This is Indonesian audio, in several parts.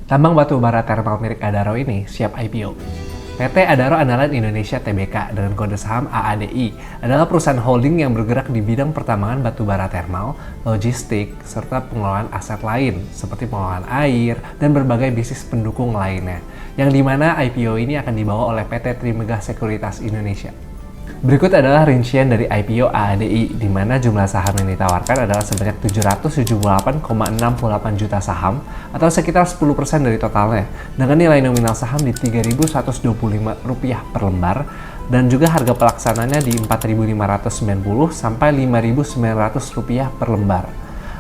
Tambang batu bara thermal milik Adaro ini siap IPO. PT Adaro Andalan Indonesia Tbk dengan kode saham AADI adalah perusahaan holding yang bergerak di bidang pertambangan batu bara thermal, logistik, serta pengelolaan aset lain seperti pengelolaan air dan berbagai bisnis pendukung lainnya, yang dimana IPO ini akan dibawa oleh PT Trimegah Sekuritas Indonesia. Berikut adalah rincian dari IPO AADI, di mana jumlah saham yang ditawarkan adalah sebanyak 778,68 juta saham atau sekitar 10% dari totalnya, dengan nilai nominal saham di Rp3.125 per lembar dan juga harga pelaksananya di Rp4.590 sampai Rp5.900 per lembar.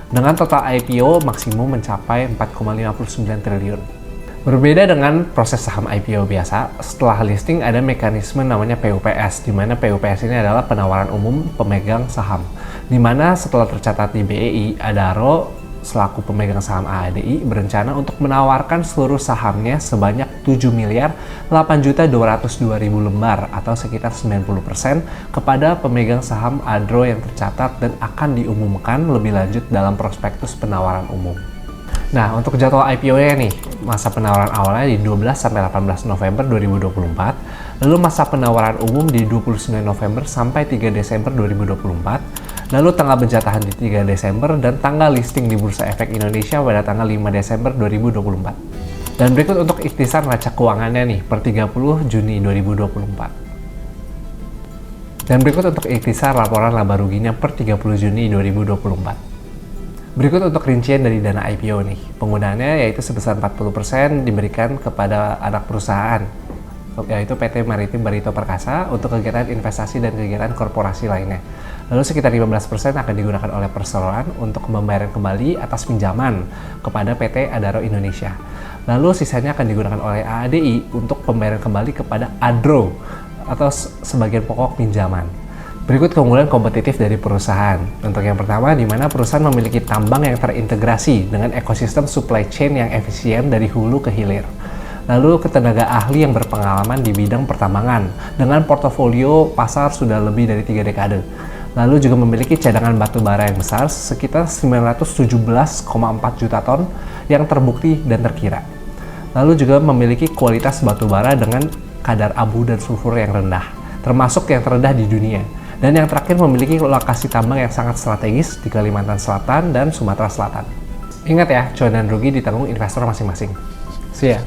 Dengan total IPO maksimum mencapai 4,59 triliun. Berbeda dengan proses saham IPO biasa, setelah listing ada mekanisme namanya PUPS, di mana PUPS ini adalah penawaran umum pemegang saham, di mana setelah tercatat di BEI, Adaro selaku pemegang saham AADI berencana untuk menawarkan seluruh sahamnya sebanyak 7.8.202.000 lembar atau sekitar 90% kepada pemegang saham Adaro yang tercatat dan akan diumumkan lebih lanjut dalam prospektus penawaran umum. Nah, untuk jadwal IPO-nya nih, masa penawaran awalnya di 12-18 November 2024, lalu masa penawaran umum di 29 November sampai 3 Desember 2024, lalu tanggal penjatahan di 3 Desember, dan tanggal listing di Bursa Efek Indonesia pada tanggal 5 Desember 2024. Dan berikut untuk ikhtisar neraca keuangannya nih, per 30 Juni 2024. Dan berikut untuk ikhtisar laporan laba ruginya per 30 Juni 2024. Berikut untuk rincian dari dana IPO nih. Penggunaannya yaitu sebesar 40% diberikan kepada anak perusahaan, yaitu PT Maritim Barito Perkasa untuk kegiatan investasi dan kegiatan korporasi lainnya. Lalu sekitar 15% akan digunakan oleh perseroan untuk pembayaran kembali atas pinjaman kepada PT Adaro Indonesia. Lalu sisanya akan digunakan oleh AADI untuk pembayaran kembali kepada Adro atau sebagian pokok pinjaman. Berikut keunggulan kompetitif dari perusahaan. Untuk yang pertama, di mana perusahaan memiliki tambang yang terintegrasi dengan ekosistem supply chain yang efisien dari hulu ke hilir. Lalu ketenaga ahli yang berpengalaman di bidang pertambangan dengan portofolio pasar sudah lebih dari 3 dekade. Lalu juga memiliki cadangan batu bara yang besar sekitar 917,4 juta ton yang terbukti dan terkira. Lalu juga memiliki kualitas batu bara dengan kadar abu dan sulfur yang rendah, termasuk yang terendah di dunia. Dan yang terakhir memiliki lokasi tambang yang sangat strategis di Kalimantan Selatan dan Sumatera Selatan. Ingat ya, cuan dan rugi ditanggung investor masing-masing. See ya!